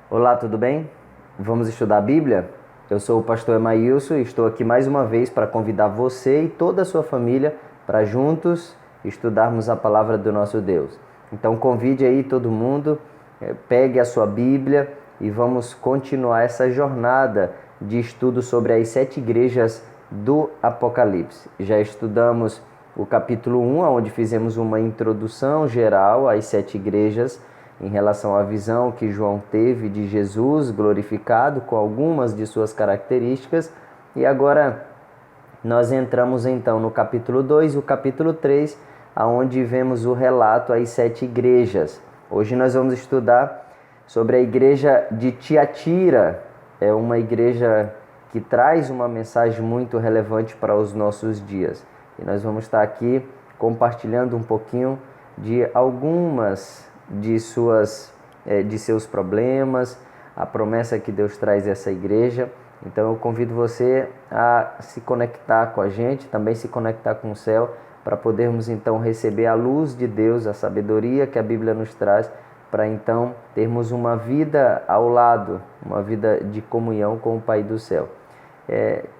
Olá, tudo bem? Vamos estudar a Bíblia? Eu sou o pastor Emailson e estou aqui mais uma vez para convidar você e toda a sua família para juntos estudarmos a palavra do nosso Deus. Então convide aí todo mundo, pegue a sua Bíblia e vamos continuar essa jornada de estudo sobre as 7 igrejas do Apocalipse. Já estudamos o capítulo 1, onde fizemos uma introdução geral às 7 igrejas, em relação à visão que João teve de Jesus glorificado, com algumas de suas características. E agora nós entramos então no capítulo 2 e o capítulo 3, onde vemos o relato às 7 igrejas. Hoje nós vamos estudar sobre a igreja de Tiatira. É uma igreja que traz uma mensagem muito relevante para os nossos dias. E nós vamos estar aqui compartilhando um pouquinho de algumas de seus problemas, a promessa que Deus traz a essa igreja. Então eu convido você a se conectar com a gente, também se conectar com o céu, para podermos então receber a luz de Deus, a sabedoria que a Bíblia nos traz, para então termos uma vida ao lado, uma vida de comunhão com o Pai do céu.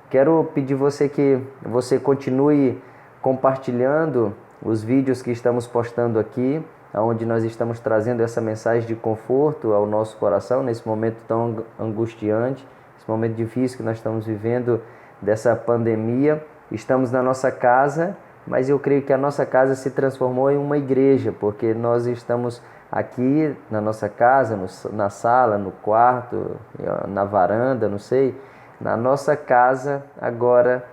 Quero pedir você que você continue compartilhando os vídeos que estamos postando aqui, onde nós estamos trazendo essa mensagem de conforto ao nosso coração, nesse momento tão angustiante, esse momento difícil que nós estamos vivendo dessa pandemia. Estamos na nossa casa, mas eu creio que a nossa casa se transformou em uma igreja, porque nós estamos aqui na nossa casa, na sala, no quarto, na varanda, não sei. Na nossa casa agora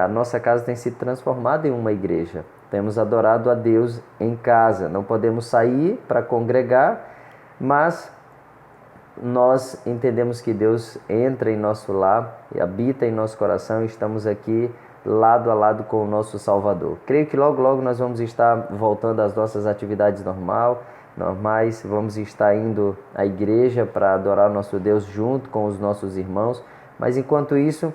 a nossa casa tem se transformado em uma igreja. Temos adorado a Deus em casa. Não podemos sair para congregar, mas nós entendemos que Deus entra em nosso lar e habita em nosso coração. E estamos aqui lado a lado com o nosso Salvador. Creio que logo, logo nós vamos estar voltando às nossas atividades normais. Vamos estar indo à igreja para adorar nosso Deus junto com os nossos irmãos. Mas enquanto isso,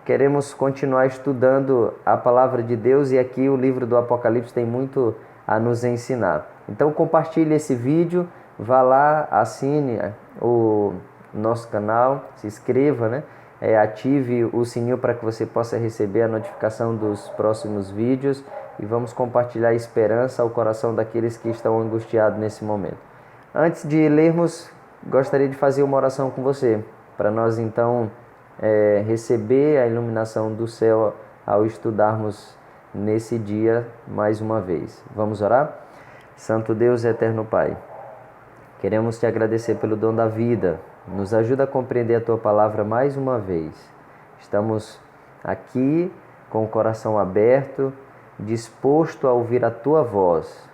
queremos continuar estudando a palavra de Deus, e aqui o livro do Apocalipse tem muito a nos ensinar. Então compartilhe esse vídeo, vá lá, assine o nosso canal, se inscreva, né? Ative o sininho para que você possa receber a notificação dos próximos vídeos, e vamos compartilhar a esperança ao coração daqueles que estão angustiados nesse momento. Antes de lermos, gostaria de fazer uma oração com você, para nós então receber a iluminação do céu ao estudarmos nesse dia mais uma vez. Vamos orar? Santo Deus e eterno Pai, queremos te agradecer pelo dom da vida. Nos ajuda a compreender a tua palavra mais uma vez. Estamos aqui com o coração aberto, disposto a ouvir a tua voz.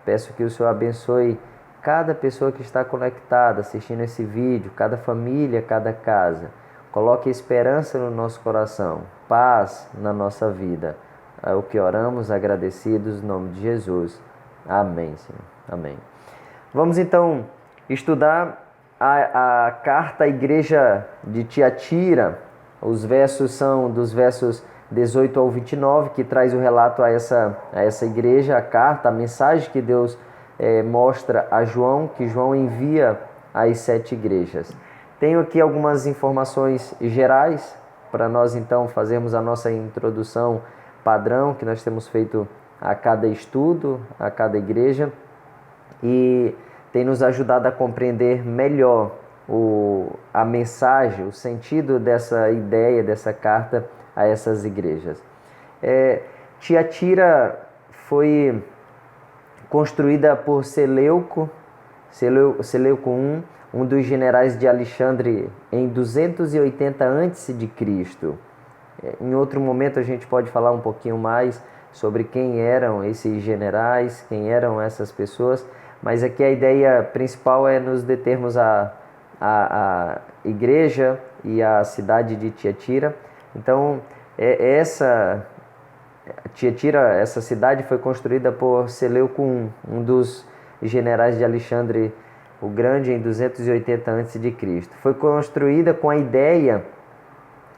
Peço que o Senhor abençoe cada pessoa que está conectada, assistindo esse vídeo, cada família, cada casa. Coloque esperança no nosso coração, paz na nossa vida. É o que oramos, agradecidos, em nome de Jesus. Amém, Senhor. Amém. Vamos então estudar a carta à igreja de Tiatira. Os versos são dos versos 18 ao 29, que traz o relato a essa igreja, a carta, a mensagem que Deus mostra a João, que João envia às 7 igrejas. Tenho aqui algumas informações gerais para nós então fazermos a nossa introdução padrão que nós temos feito a cada estudo, a cada igreja, e tem nos ajudado a compreender melhor a mensagem, o sentido dessa ideia, dessa carta a essas igrejas. Tiatira foi construída por Seleuco I, um dos generais de Alexandre, em 280 a.C. Em outro momento a gente pode falar um pouquinho mais sobre quem eram esses generais, quem eram essas pessoas, mas aqui a ideia principal é nos determos a igreja e a cidade de Tiatira. Então, essa cidade foi construída por Seleuco I, um dos generais de Alexandre o Grande, em 280 a.C. Foi construída com a ideia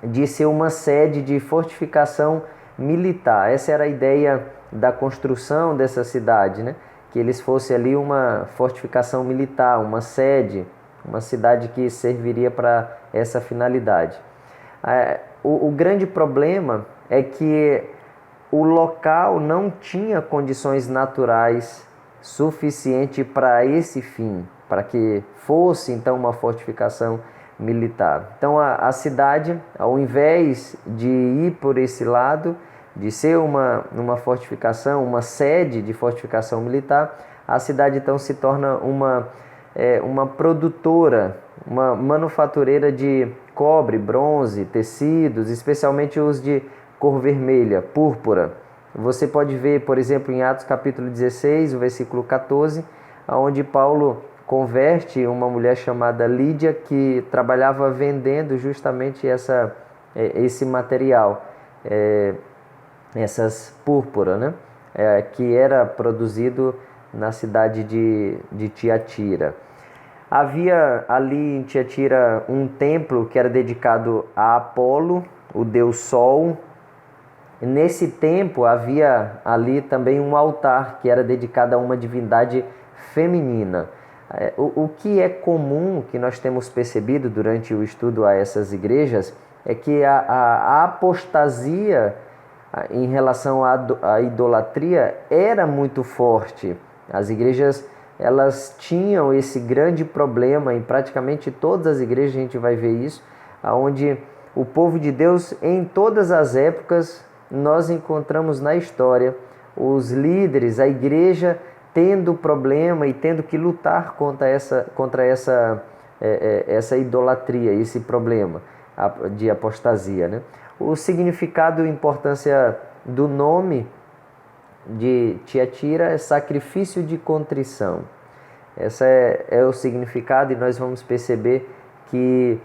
de ser uma sede de fortificação militar. Essa era a ideia da construção dessa cidade, né? Que eles fossem ali uma fortificação militar, uma sede uma cidade que serviria para essa finalidade. O grande problema é que o local não tinha condições naturais suficientes para esse fim, para que fosse então uma fortificação militar. Então a cidade, ao invés de ir por esse lado, de ser uma fortificação, uma sede de fortificação militar, a cidade então se torna uma produtora, uma manufatureira de cobre, bronze, tecidos, especialmente os de cor vermelha, púrpura. Você pode ver, por exemplo, em Atos capítulo 16, o versículo 14, onde Paulo converte uma mulher chamada Lídia, que trabalhava vendendo justamente esse material, essas púrpuras, né? Que era produzido na cidade de Tiatira. Havia ali em Tiatira um templo que era dedicado a Apolo, o deus Sol. Nesse templo havia ali também um altar que era dedicado a uma divindade feminina. O que é comum, que nós temos percebido durante o estudo a essas igrejas, é que a apostasia em relação à idolatria era muito forte. As igrejas, elas tinham esse grande problema, em praticamente todas as igrejas a gente vai ver isso, onde o povo de Deus, em todas as épocas, nós encontramos na história os líderes, a igreja tendo problema e tendo que lutar contra essa idolatria, esse problema de apostasia, né? O significado e importância do nome de Tiatira é sacrifício de contrição. Esse é o significado, e nós vamos perceber que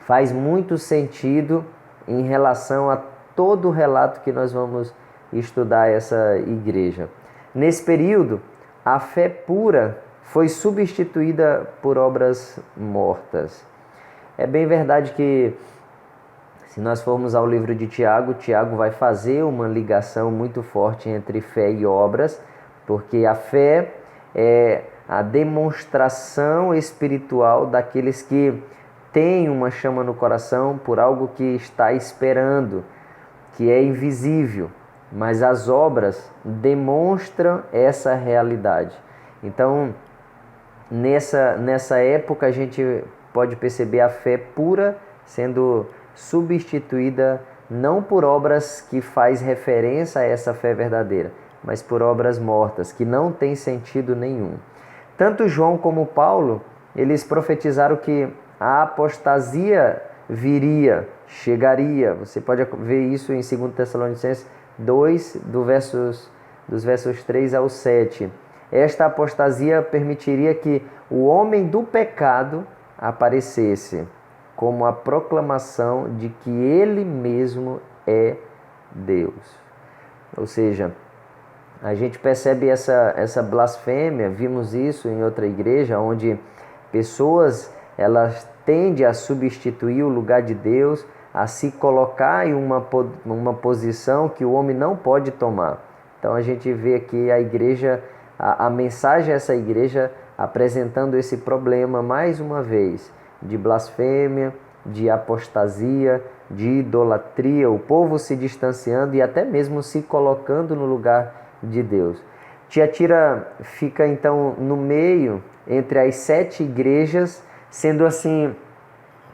faz muito sentido em relação a todo o relato que nós vamos estudar essa igreja. Nesse período, a fé pura foi substituída por obras mortas. É bem verdade que, se nós formos ao livro de Tiago, Tiago vai fazer uma ligação muito forte entre fé e obras, porque a fé é a demonstração espiritual daqueles que têm uma chama no coração por algo que está esperando, que é invisível, mas as obras demonstram essa realidade. Então, nessa época, a gente pode perceber a fé pura sendo substituída não por obras que faz referência a essa fé verdadeira, mas por obras mortas, que não tem sentido nenhum. Tanto João como Paulo, eles profetizaram que a apostasia viria, chegaria. Você pode ver isso em 2 Tessalonicenses 2, dos versos 3 ao 7. Esta apostasia permitiria que o homem do pecado aparecesse como a proclamação de que ele mesmo é Deus. Ou seja, a gente percebe essa blasfêmia, vimos isso em outra igreja, onde pessoas elas tendem a substituir o lugar de Deus, a se colocar em uma posição que o homem não pode tomar. Então a gente vê aqui a igreja, a mensagem dessa igreja apresentando esse problema mais uma vez, de blasfêmia, de apostasia, de idolatria, o povo se distanciando e até mesmo se colocando no lugar de Deus. Tiatira fica então no meio entre as 7 igrejas, sendo assim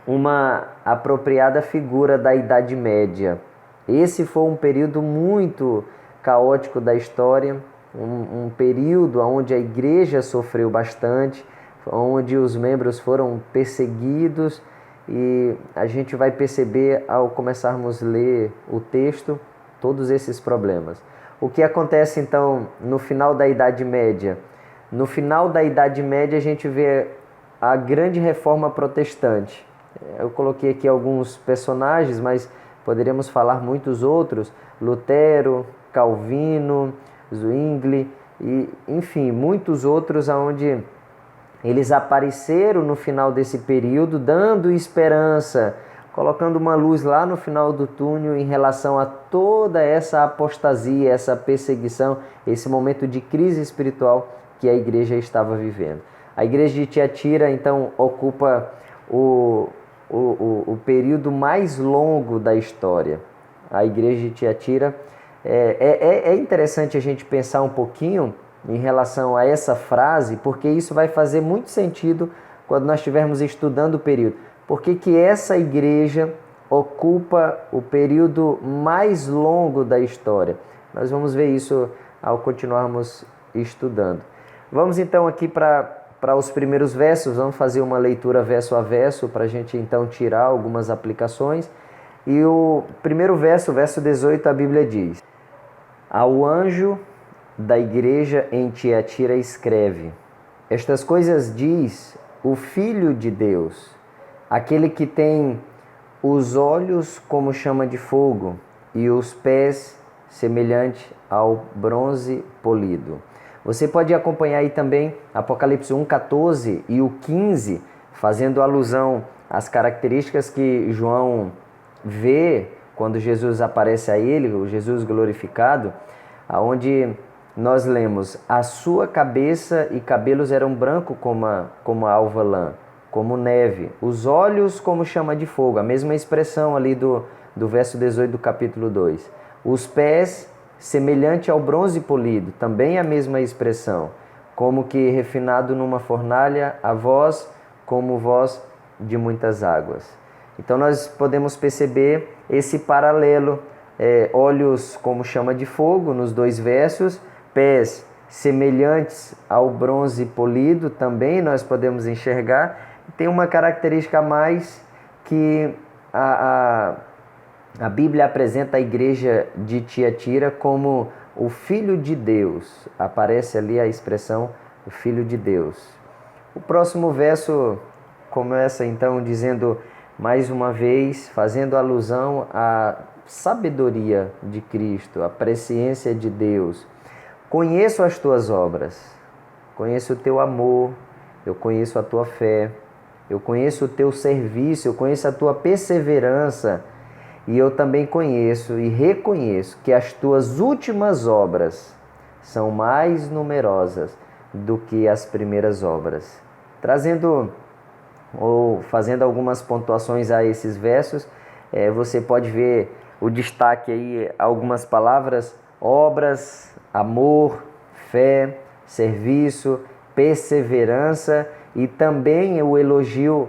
uma apropriada figura da Idade Média. Esse foi um período muito caótico da história, um período onde a igreja sofreu bastante, onde os membros foram perseguidos, e a gente vai perceber ao começarmos a ler o texto todos esses problemas. O que acontece então no final da Idade Média? No final da Idade Média a gente vê a grande reforma protestante. Eu coloquei aqui alguns personagens, mas poderíamos falar muitos outros: Lutero, Calvino, Zwingli e, enfim, muitos outros onde eles apareceram no final desse período, dando esperança, colocando uma luz lá no final do túnel em relação a toda essa apostasia, essa perseguição, esse momento de crise espiritual que a igreja estava vivendo. A igreja de Tiatira, então, ocupa o período mais longo da história. A igreja de Tiatira, é interessante a gente pensar um pouquinho em relação a essa frase, porque isso vai fazer muito sentido quando nós estivermos estudando o período. Por que essa igreja ocupa o período mais longo da história? Nós vamos ver isso ao continuarmos estudando. Vamos então aqui para os primeiros versos, vamos fazer uma leitura verso a verso para a gente então tirar algumas aplicações. E o primeiro verso, verso 18, a Bíblia diz: Ao anjo da igreja em Tiatira escreve: Estas coisas diz o Filho de Deus, aquele que tem os olhos como chama de fogo e os pés semelhante ao bronze polido. Você pode acompanhar aí também Apocalipse 1:14 e o 15, fazendo alusão às características que João vê quando Jesus aparece a ele, o Jesus glorificado, aonde nós lemos: a sua cabeça e cabelos eram brancos como a alva lã, como neve, os olhos como chama de fogo, a mesma expressão ali do verso 18 do capítulo 2. Os pés semelhante ao bronze polido, também a mesma expressão, como que refinado numa fornalha, a voz como voz de muitas águas. Então nós podemos perceber esse paralelo, olhos como chama de fogo nos dois versos, pés semelhantes ao bronze polido, também nós podemos enxergar. Tem uma característica a mais que a Bíblia apresenta a igreja de Tiatira como o Filho de Deus. Aparece ali a expressão o Filho de Deus. O próximo verso começa então dizendo, mais uma vez, fazendo alusão à sabedoria de Cristo, à presciência de Deus. Conheço as tuas obras, conheço o teu amor, eu conheço a tua fé, eu conheço o teu serviço, eu conheço a tua perseverança, e eu também conheço e reconheço que as tuas últimas obras são mais numerosas do que as primeiras obras. Trazendo ou fazendo algumas pontuações a esses versos, você pode ver o destaque aí, algumas palavras: obras, amor, fé, serviço, perseverança, e também o elogio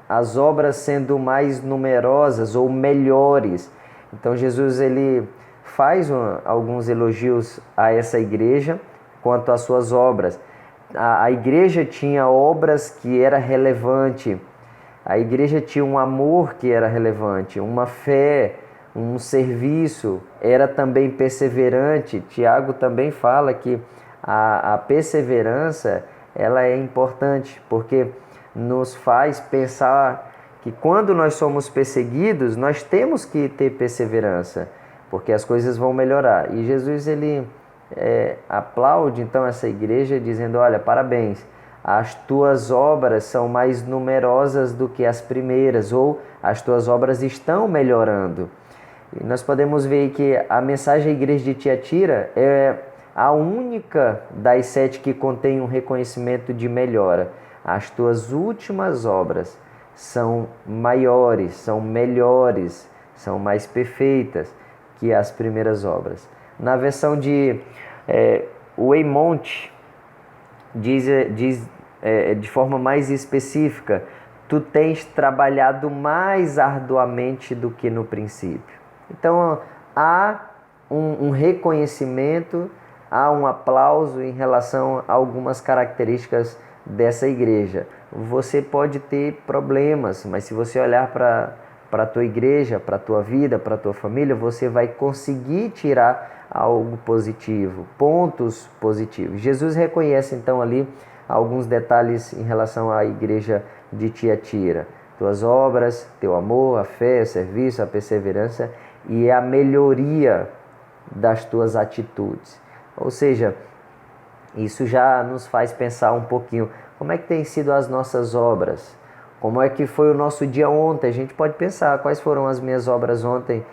as obras sendo mais numerosas ou melhores. Então Jesus ele faz alguns elogios a essa igreja quanto às suas obras. A igreja tinha obras que era relevante, a igreja tinha um amor que era relevante, uma fé, um serviço, era também perseverante. Tiago também fala que a perseverança ela é importante, porque nos faz pensar que quando nós somos perseguidos, nós temos que ter perseverança, porque as coisas vão melhorar. E Jesus ele aplaude então essa igreja dizendo: olha, parabéns, as tuas obras são mais numerosas do que as primeiras, ou as tuas obras estão melhorando. E nós podemos ver que a mensagem à igreja de Tiatira é a única das 7 que contém um reconhecimento de melhora. As tuas últimas obras são maiores, são melhores, são mais perfeitas que as primeiras obras. Na versão de Weymouth, diz de forma mais específica: tu tens trabalhado mais arduamente do que no princípio. Então há um reconhecimento, há um aplauso em relação a algumas características dessa igreja. Você pode ter problemas, mas se você olhar para a tua igreja, para a tua vida, para a tua família, você vai conseguir tirar algo positivo, pontos positivos. Jesus reconhece então ali alguns detalhes em relação à igreja de Tiatira: tuas obras, teu amor, a fé, o serviço, a perseverança e a melhoria das tuas atitudes. Ou seja, isso já nos faz pensar um pouquinho, como é que tem sido as nossas obras? Como é que foi o nosso dia ontem? A gente pode pensar, quais foram as minhas obras ontem?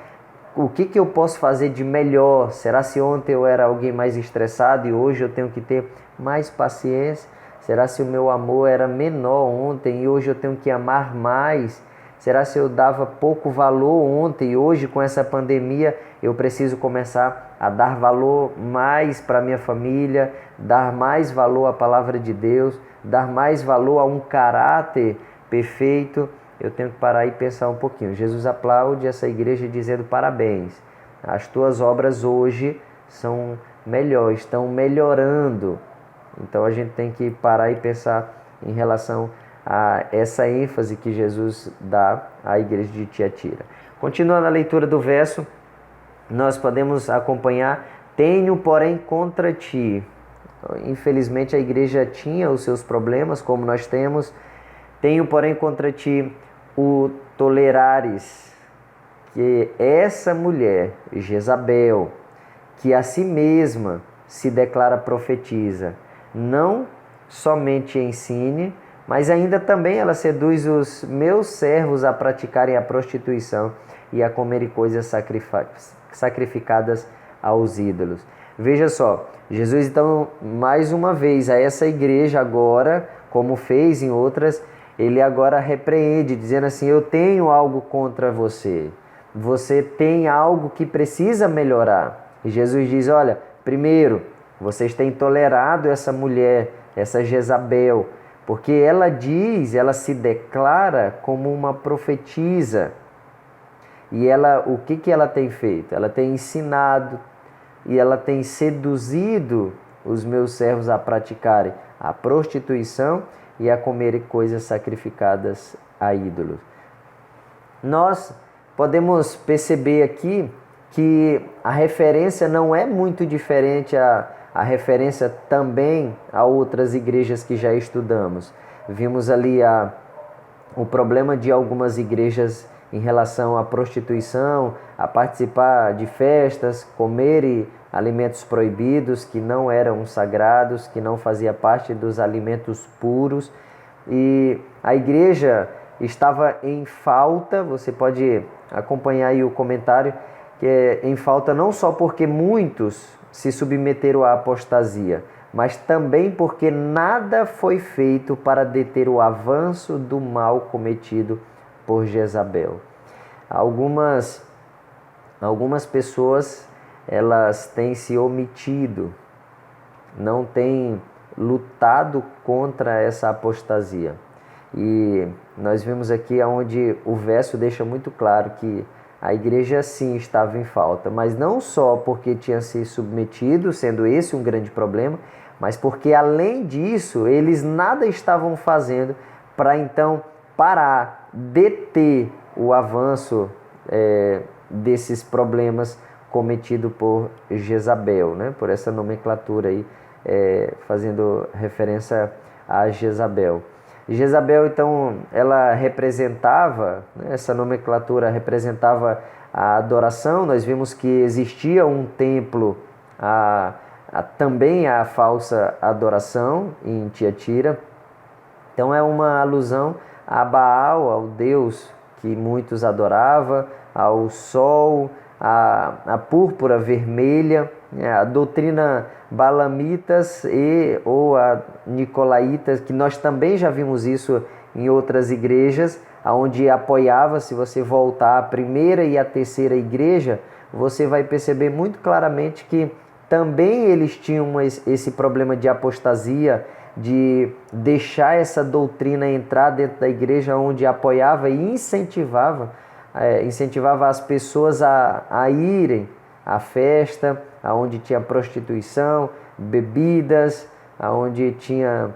O que eu posso fazer de melhor? Será se ontem eu era alguém mais estressado e hoje eu tenho que ter mais paciência? Será se o meu amor era menor ontem e hoje eu tenho que amar mais? Será se eu dava pouco valor ontem e hoje com essa pandemia eu preciso começar a dar valor mais para minha família, dar mais valor à palavra de Deus, dar mais valor a um caráter perfeito? Eu tenho que parar e pensar um pouquinho. Jesus aplaude essa igreja dizendo: parabéns, as tuas obras hoje são melhores, estão melhorando. Então a gente tem que parar e pensar em relação a essa ênfase que Jesus dá à igreja de Tiatira. Continuando a leitura do verso, nós podemos acompanhar: tenho, porém, contra ti. Infelizmente a igreja tinha os seus problemas, como nós temos. Tenho, porém, contra ti o tolerares que essa mulher, Jezabel, que a si mesma se declara profetiza, não somente ensine, mas ainda também ela seduz os meus servos a praticarem a prostituição e a comerem coisas sacrificadas aos ídolos. Veja só, Jesus então, mais uma vez, a essa igreja agora, como fez em outras, ele agora repreende, dizendo assim: eu tenho algo contra você. Você tem algo que precisa melhorar. E Jesus diz: olha, primeiro, vocês têm tolerado essa mulher, essa Jezabel, porque ela diz, ela se declara como uma profetisa. E ela, o que ela tem feito? Ela tem ensinado e ela tem seduzido os meus servos a praticarem a prostituição e a comerem coisas sacrificadas a ídolos. Nós podemos perceber aqui que a referência não é muito diferente a referência também a outras igrejas que já estudamos. Vimos ali o problema de algumas igrejas em relação à prostituição, a participar de festas, comer alimentos proibidos que não eram sagrados, que não fazia parte dos alimentos puros. E a igreja estava em falta, você pode acompanhar aí o comentário, que é em falta não só porque muitos se submeteram à apostasia, mas também porque nada foi feito para deter o avanço do mal cometido por Jezabel. Algumas pessoas, elas têm se omitido, não têm lutado contra essa apostasia. E nós vimos aqui onde o verso deixa muito claro que a igreja sim estava em falta, mas não só porque tinha se submetido, sendo esse um grande problema, mas porque além disso eles nada estavam fazendo para então parar, deter o avanço desses problemas cometido por Jezabel, né? Por essa nomenclatura aí, fazendo referência a Jezabel. Jezabel, então, ela representava, né, essa nomenclatura representava a adoração. Nós vimos que existia um templo, também a falsa adoração em Tiatira. Então é uma alusão a Baal, ao Deus que muitos adoravam, ao sol, a púrpura vermelha, a doutrina balamitas ou a nicolaítas, que nós também já vimos isso em outras igrejas, onde apoiava. Se você voltar à primeira e à terceira igreja, você vai perceber muito claramente que também eles tinham esse problema de apostasia, de deixar essa doutrina entrar dentro da igreja, onde apoiava e incentivava as pessoas a irem à festa, aonde tinha prostituição, bebidas, aonde tinha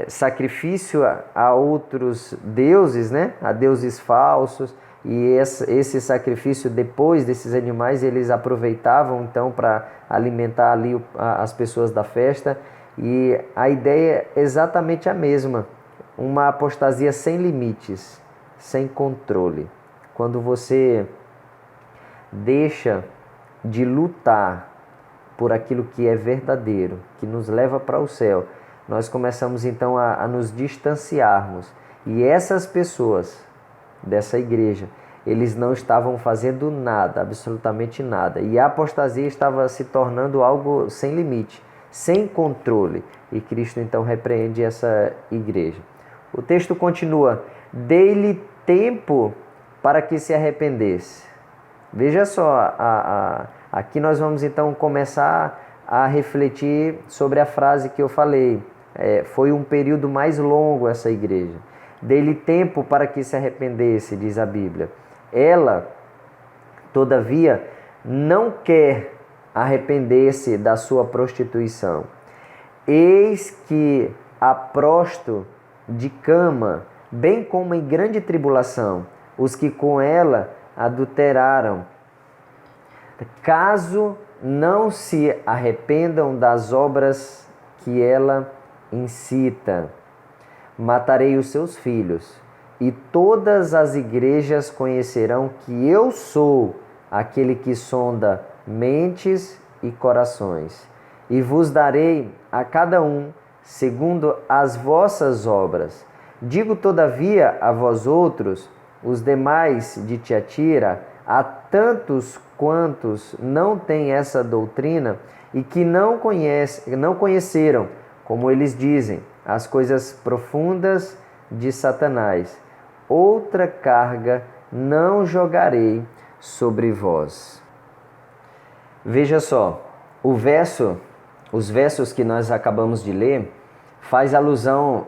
sacrifício a outros deuses, né? A deuses falsos. E esse sacrifício, depois desses animais, eles aproveitavam então para alimentar ali as pessoas da festa. E a ideia é exatamente a mesma, uma apostasia sem limites, sem controle. Quando você deixa de lutar por aquilo que é verdadeiro, que nos leva para o céu, nós começamos então a nos distanciarmos. E essas pessoas dessa igreja, eles não estavam fazendo nada, absolutamente nada. E a apostasia estava se tornando algo sem limite, sem controle. E Cristo então repreende essa igreja. O texto continua: dei-lhe tempo para que se arrependesse. Veja só, aqui nós vamos então começar a refletir sobre a frase que eu falei. Foi um período mais longo essa igreja. Dei-lhe tempo para que se arrependesse, diz a Bíblia. Ela, todavia, não quer arrepender-se da sua prostituição. Eis que a prosto de cama, bem como em grande tribulação, os que com ela adulteraram, caso não se arrependam das obras que ela incita. Matarei os seus filhos, e todas as igrejas conhecerão que eu sou aquele que sonda mentes e corações, e vos darei a cada um segundo as vossas obras. Digo, todavia, a vós outros, os demais de Tiatira, a tantos quantos não têm essa doutrina e que não conheceram, como eles dizem, as coisas profundas de Satanás. Outra carga não jogarei sobre vós. Veja só, os versos que nós acabamos de ler, faz alusão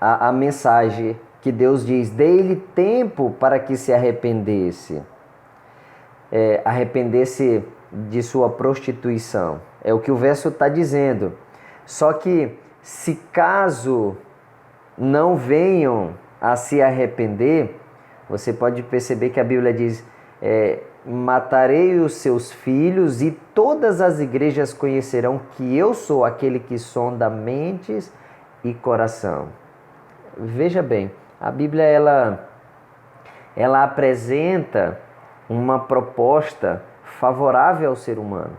à mensagem que Deus diz: dei-lhe tempo para que se arrependesse. Arrependesse de sua prostituição. É o que o verso está dizendo. Só que, se caso não venham a se arrepender, você pode perceber que a Bíblia diz: matarei os seus filhos, e todas as igrejas conhecerão que eu sou aquele que sonda mentes e coração. Veja bem, a Bíblia ela apresenta uma proposta favorável ao ser humano.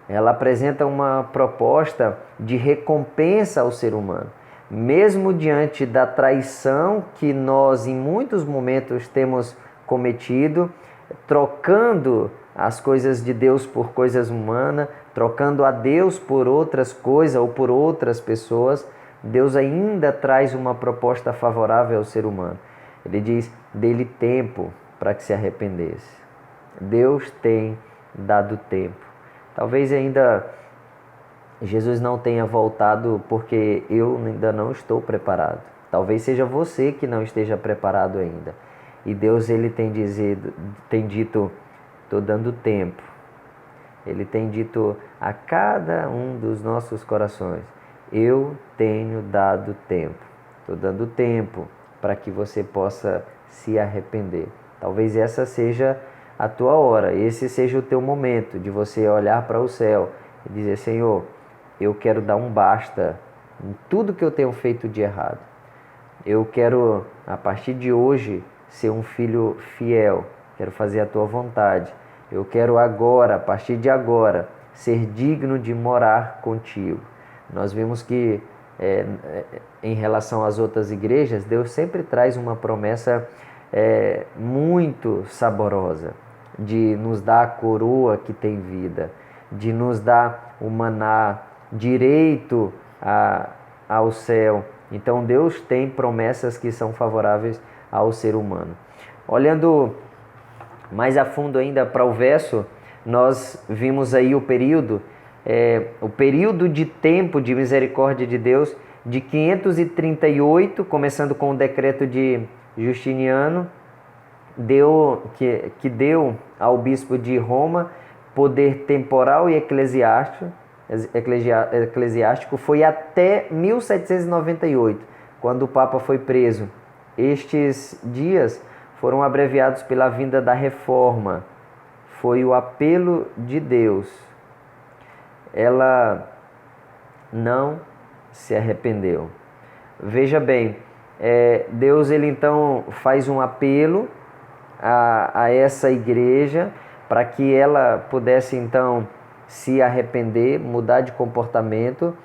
Ela apresenta uma proposta de recompensa ao ser humano. Mesmo diante da traição que nós em muitos momentos temos cometido, trocando as coisas de Deus por coisas humanas, trocando a Deus por outras coisas ou por outras pessoas, Deus ainda traz uma proposta favorável ao ser humano. Ele diz: dê-lhe tempo para que se arrependesse. Deus tem dado tempo. Talvez ainda Jesus não tenha voltado porque eu ainda não estou preparado. Talvez seja você que não esteja preparado ainda. E Deus ele tem dito: estou dando tempo. Ele tem dito a cada um dos nossos corações: eu tenho dado tempo. Estou dando tempo para que você possa se arrepender. Talvez essa seja a tua hora, esse seja o teu momento de você olhar para o céu e dizer: Senhor, eu quero dar um basta em tudo que eu tenho feito de errado. Eu quero, a partir de hoje, ser um filho fiel. Quero fazer a tua vontade. Eu quero agora, a partir de agora, ser digno de morar contigo. Nós vimos que, em relação às outras igrejas, Deus sempre traz uma promessa muito saborosa, de nos dar a coroa que tem vida, de nos dar o maná, direito ao céu. Então Deus tem promessas que são favoráveis ao ser humano. Olhando mais a fundo ainda para o verso, nós vimos aí o período de tempo de misericórdia de Deus de 538, começando com o decreto de Justiniano, que deu ao bispo de Roma poder temporal e eclesiástico, foi até 1798, quando o Papa foi preso. Estes dias foram abreviados pela vinda da Reforma. Foi o apelo de Deus. Ela não se arrependeu. Veja bem, Deus ele então faz um apelo a essa igreja para que ela pudesse então se arrepender, mudar de comportamento,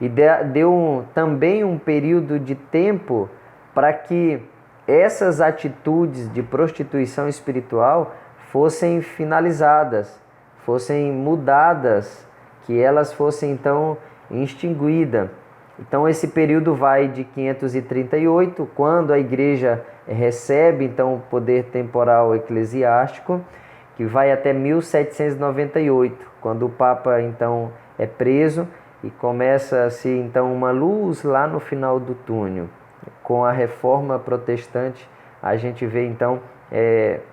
e deu também um período de tempo para que essas atitudes de prostituição espiritual fossem finalizadas, fossem mudadas que elas fossem então extinguidas. Então esse período vai de 538, quando a igreja recebe então o poder temporal eclesiástico, que vai até 1798, quando o Papa então é preso e começa-se então uma luz lá no final do túnel. Com a reforma protestante, a gente vê então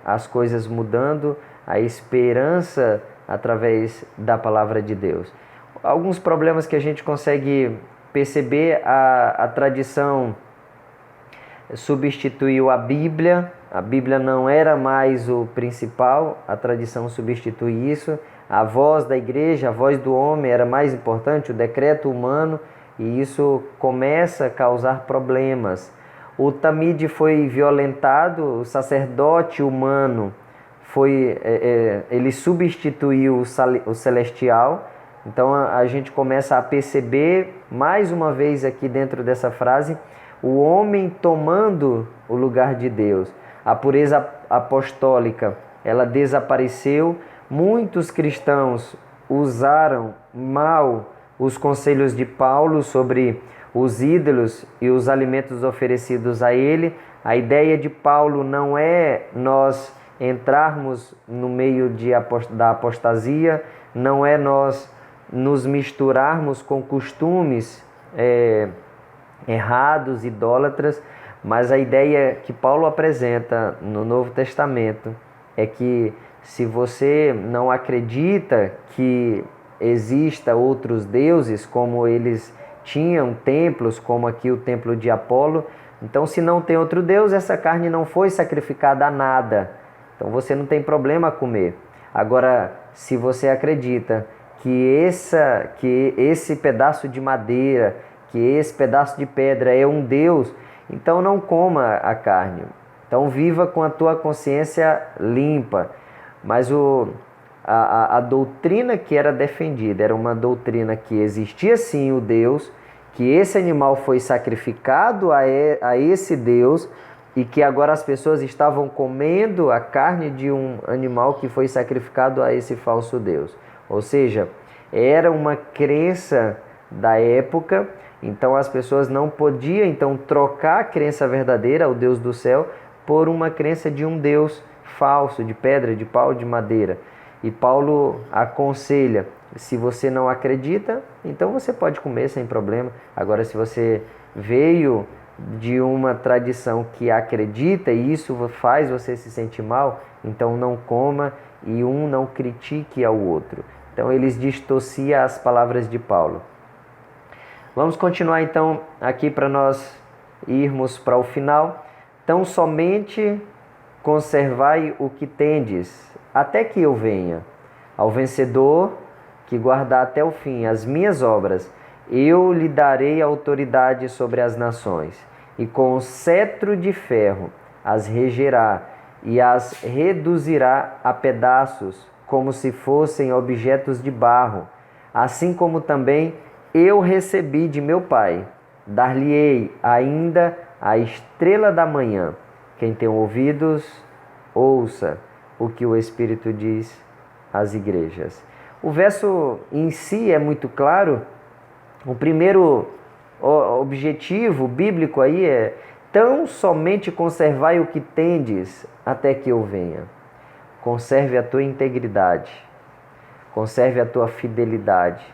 as coisas mudando, a esperança através da palavra de Deus. Alguns problemas que a gente consegue perceber: a tradição substituiu a Bíblia não era mais o principal, a tradição substitui isso, a voz da igreja, a voz do homem era mais importante, o decreto humano, e isso começa a causar problemas. O Tamid foi violentado, o sacerdote humano ele substituiu o celestial. Então a gente começa a perceber, mais uma vez aqui dentro dessa frase, o homem tomando o lugar de Deus. A pureza apostólica, ela desapareceu. Muitos cristãos usaram mal os conselhos de Paulo sobre os ídolos e os alimentos oferecidos a ele. A ideia de Paulo não é nós entrarmos no meio da apostasia, não é nós nos misturarmos com costumes errados, idólatras, mas a ideia que Paulo apresenta no Novo Testamento é que se você não acredita que exista outros deuses, como eles tinham templos, como aqui o templo de Apolo, então se não tem outro Deus, essa carne não foi sacrificada a nada, então você não tem problema a comer. Agora, se você acredita que esse pedaço de madeira, que esse pedaço de pedra é um Deus, então não coma a carne. Então viva com a tua consciência limpa. Mas a doutrina que era defendida era uma doutrina que existia sim o Deus, que esse animal foi sacrificado a esse Deus e que agora as pessoas estavam comendo a carne de um animal que foi sacrificado a esse falso Deus. Ou seja, era uma crença da época, então as pessoas não podiam então trocar a crença verdadeira, o Deus do céu, por uma crença de um Deus falso, de pedra, de pau, de madeira. E Paulo aconselha: se você não acredita, então você pode comer sem problema. Agora, se você veio de uma tradição que acredita e isso faz você se sentir mal, então não coma e um não critique ao outro. Então eles distorciam as palavras de Paulo. Vamos continuar então aqui para nós irmos para o final. Então somente conservai o que tendes, até que eu venha. Ao vencedor que guardar até o fim as minhas obras, eu lhe darei autoridade sobre as nações, e com o cetro de ferro as regerá e as reduzirá a pedaços, como se fossem objetos de barro, assim como também eu recebi de meu Pai. Dar-lhe-ei ainda a estrela da manhã. Quem tem ouvidos, ouça o que o Espírito diz às igrejas. O verso em si é muito claro. O primeiro objetivo bíblico aí é: tão somente conservai o que tendes até que eu venha. Conserve a tua integridade, conserve a tua fidelidade,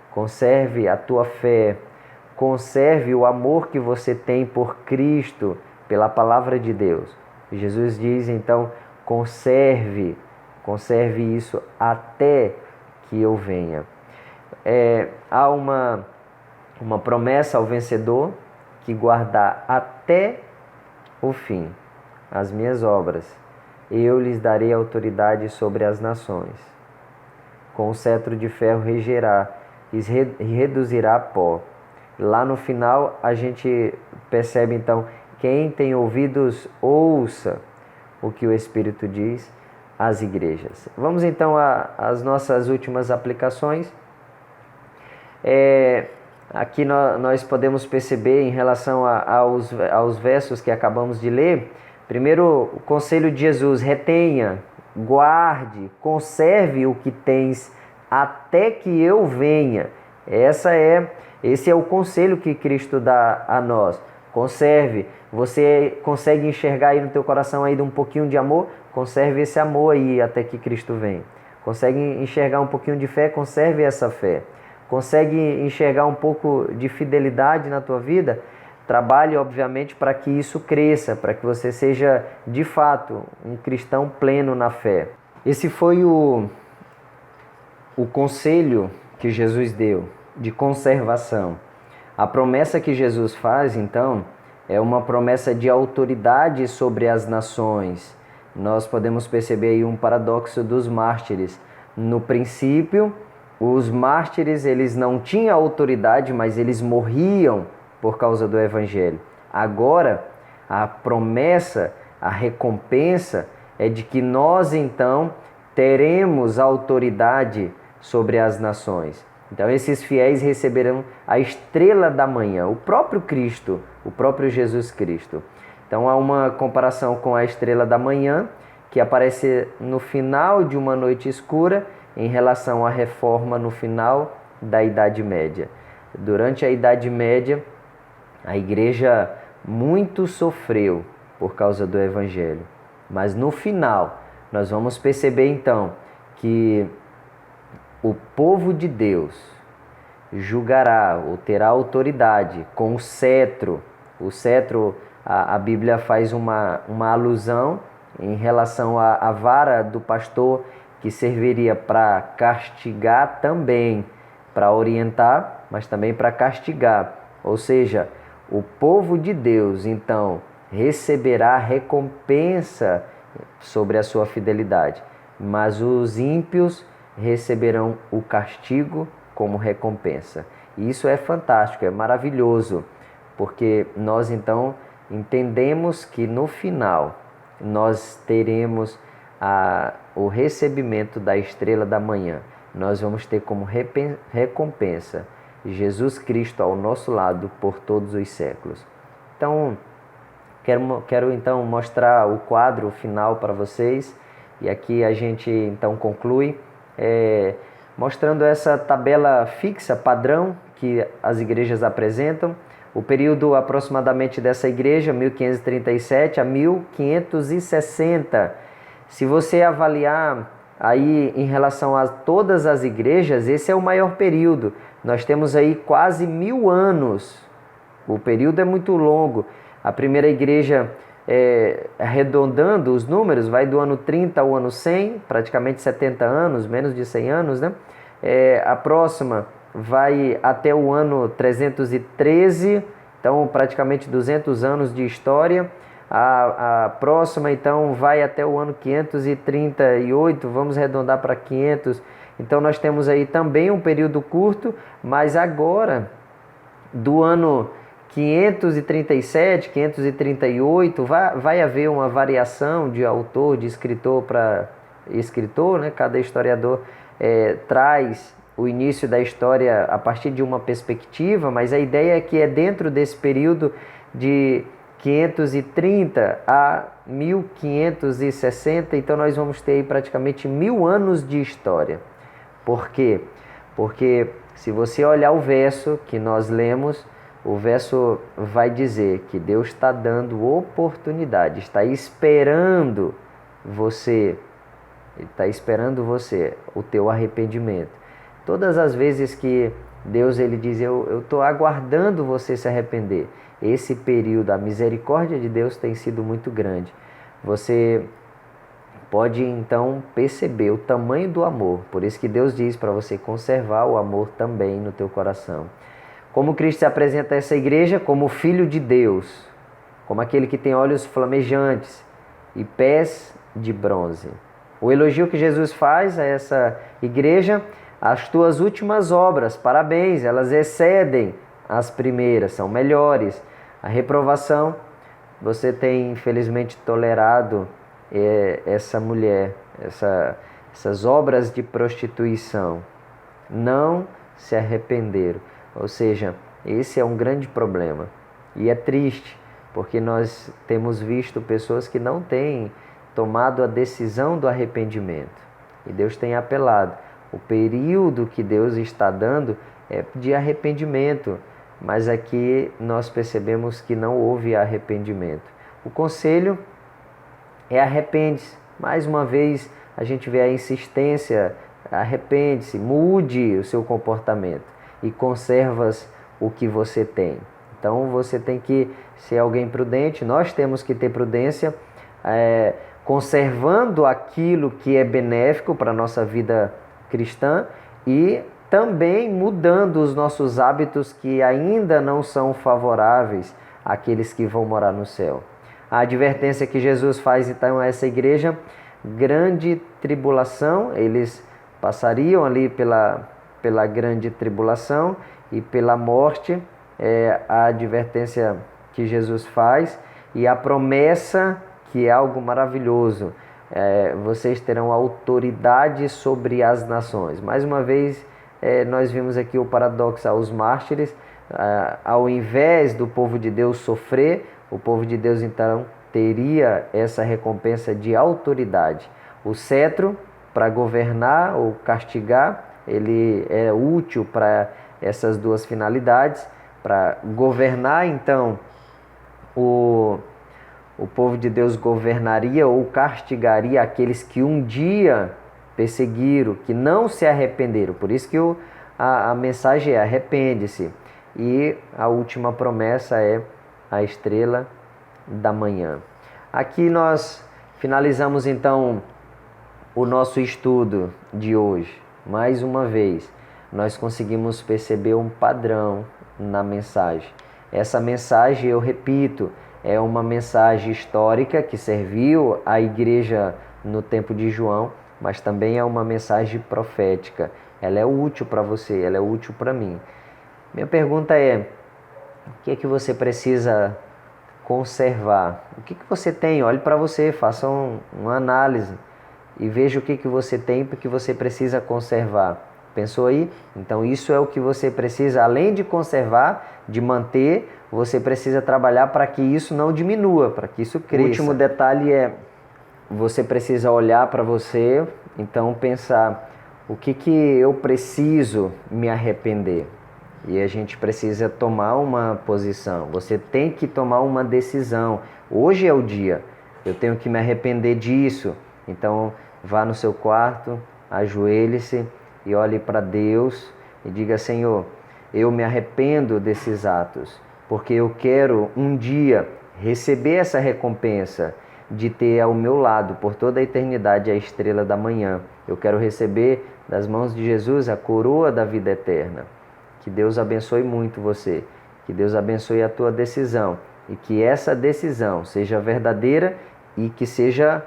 conserve a tua fé, conserve o amor que você tem por Cristo, pela palavra de Deus. Jesus diz então: conserve isso até que eu venha. Há uma promessa ao vencedor que guardar até o fim as minhas obras, eu lhes darei autoridade sobre as nações. Com o cetro de ferro regerá e reduzirá a pó. Lá no final a gente percebe então: quem tem ouvidos, ouça o que o Espírito diz às igrejas. Vamos então às nossas últimas aplicações. Aqui nós podemos perceber em relação aos versos que acabamos de ler. Primeiro, o conselho de Jesus: retenha, guarde, conserve o que tens até que eu venha. Esse é o conselho que Cristo dá a nós. Conserve. Você consegue enxergar aí no teu coração ainda um pouquinho de amor? Conserve esse amor aí até que Cristo venha. Consegue enxergar um pouquinho de fé? Conserve essa fé. Consegue enxergar um pouco de fidelidade na tua vida? Trabalhe, obviamente, para que isso cresça, para que você seja, de fato, um cristão pleno na fé. Esse foi o conselho que Jesus deu de conservação. A promessa que Jesus faz, então, é uma promessa de autoridade sobre as nações. Nós podemos perceber aí um paradoxo dos mártires. No princípio, os mártires eles não tinham autoridade, mas eles morriam por causa do Evangelho. Agora, a promessa, a recompensa é de que nós, então, teremos autoridade sobre as nações. Então, esses fiéis receberão a estrela da manhã, o próprio Cristo, o próprio Jesus Cristo. Então, há uma comparação com a estrela da manhã, que aparece no final de uma noite escura, em relação à reforma no final da Idade Média. Durante a Idade Média, a igreja muito sofreu por causa do Evangelho. Mas no final, nós vamos perceber então que o povo de Deus julgará ou terá autoridade com o cetro. O cetro, a Bíblia faz uma alusão em relação à vara do pastor, que serviria para castigar também, para orientar, mas também para castigar. Ou seja, o povo de Deus, então, receberá recompensa sobre a sua fidelidade, mas os ímpios receberão o castigo como recompensa. E isso é fantástico, é maravilhoso, porque nós, então, entendemos que no final nós teremos o recebimento da estrela da manhã. Nós vamos ter como recompensa Jesus Cristo ao nosso lado por todos os séculos. Então, quero então mostrar o quadro final para vocês, e aqui a gente então conclui mostrando essa tabela fixa, padrão, que as igrejas apresentam. O período aproximadamente dessa igreja, 1537 a 1560. Se você avaliar aí em relação a todas as igrejas, esse é o maior período. Nós temos aí quase 1000 anos. O período é muito longo. A primeira igreja, arredondando os números, vai do ano 30 ao ano 100, praticamente 70 anos, menos de 100 anos, né? A próxima vai até o ano 313, então praticamente 200 anos de história. A próxima, então, vai até o ano 538, vamos arredondar para 500. Então, nós temos aí também um período curto, mas agora, do ano 537, 538, vai haver uma variação de autor, de escritor para escritor, né? Cada historiador traz o início da história a partir de uma perspectiva, mas a ideia é que é dentro desse período de 530 a 1560, então nós vamos ter aí praticamente 1000 anos de história. Por quê? Porque se você olhar o verso que nós lemos, o verso vai dizer que Deus está dando oportunidade, está esperando você, o teu arrependimento. Todas as vezes que Deus ele diz, eu estou aguardando você se arrepender. Esse período, a misericórdia de Deus tem sido muito grande. Você pode então perceber o tamanho do amor. Por isso que Deus diz para você conservar o amor também no teu coração. Como Cristo se apresenta a essa igreja? Como Filho de Deus, como aquele que tem olhos flamejantes e pés de bronze. O elogio que Jesus faz a essa igreja: as tuas últimas obras, parabéns, elas excedem as primeiras, são melhores. A reprovação, você tem infelizmente tolerado essa mulher, essas obras de prostituição. Não se arrependeram. Ou seja, esse é um grande problema. E é triste, porque nós temos visto pessoas que não têm tomado a decisão do arrependimento. E Deus tem apelado. O período que Deus está dando é de arrependimento, mas aqui nós percebemos que não houve arrependimento. O conselho é arrepende-se. Mais uma vez a gente vê a insistência, arrepende-se, mude o seu comportamento e conservas o que você tem. Então você tem que ser alguém prudente, nós temos que ter prudência, conservando aquilo que é benéfico para a nossa vida cristã e também mudando os nossos hábitos que ainda não são favoráveis àqueles que vão morar no céu. A advertência que Jesus faz então a essa igreja, grande tribulação, eles passariam ali pela grande tribulação e pela morte, a advertência que Jesus faz e a promessa que é algo maravilhoso. Vocês terão autoridade sobre as nações. Mais uma vez, nós vimos aqui o paradoxo aos mártires. Ao invés do povo de Deus sofrer, o povo de Deus então teria essa recompensa de autoridade. O cetro, para governar ou castigar, ele é útil para essas duas finalidades. Para governar, então, o povo de Deus governaria ou castigaria aqueles que um dia perseguiram, que não se arrependeram. Por isso que a mensagem é arrepende-se. E a última promessa é a estrela da manhã. Aqui nós finalizamos então o nosso estudo de hoje. Mais uma vez, nós conseguimos perceber um padrão na mensagem. Essa mensagem, eu repito, é uma mensagem histórica que serviu à igreja no tempo de João, mas também é uma mensagem profética. Ela é útil para você, ela é útil para mim. Minha pergunta é, o que é que você precisa conservar? O que você tem? Olhe para você, faça uma análise e veja o que você tem e o que você precisa conservar. Pensou aí? Então isso é o que você precisa, além de conservar, de manter, você precisa trabalhar para que isso não diminua, para que isso cresça. O último detalhe é, você precisa olhar para você, então pensar, o que eu preciso me arrepender? E a gente precisa tomar uma posição, você tem que tomar uma decisão. Hoje é o dia, eu tenho que me arrepender disso. Então vá no seu quarto, ajoelhe-se e olhe para Deus e diga, Senhor, eu me arrependo desses atos, porque eu quero um dia receber essa recompensa de ter ao meu lado por toda a eternidade a estrela da manhã. Eu quero receber das mãos de Jesus a coroa da vida eterna. Que Deus abençoe muito você, que Deus abençoe a tua decisão e que essa decisão seja verdadeira e que seja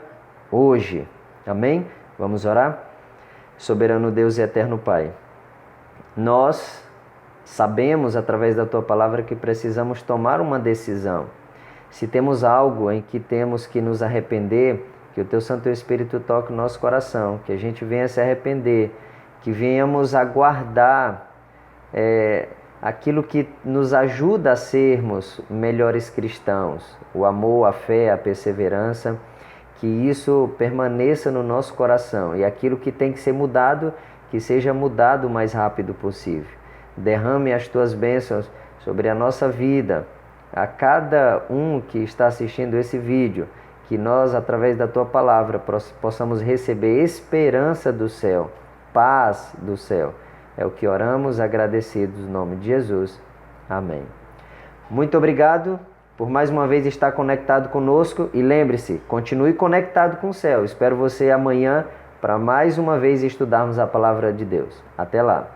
hoje. Amém? Vamos orar? Soberano Deus e eterno Pai, nós sabemos através da tua palavra que precisamos tomar uma decisão. Se temos algo em que temos que nos arrepender, que o teu Santo Espírito toque o nosso coração, que a gente venha se arrepender, que venhamos aguardar aquilo que nos ajuda a sermos melhores cristãos, o amor, a fé, a perseverança, que isso permaneça no nosso coração e aquilo que tem que ser mudado, que seja mudado o mais rápido possível. Derrame as tuas bênçãos sobre a nossa vida, a cada um que está assistindo esse vídeo, que nós, através da tua palavra, possamos receber esperança do céu, paz do céu. É o que oramos, agradecidos no nome de Jesus. Amém. Muito obrigado por mais uma vez estar conectado conosco e lembre-se, continue conectado com o céu. Espero você amanhã para mais uma vez estudarmos a palavra de Deus. Até lá.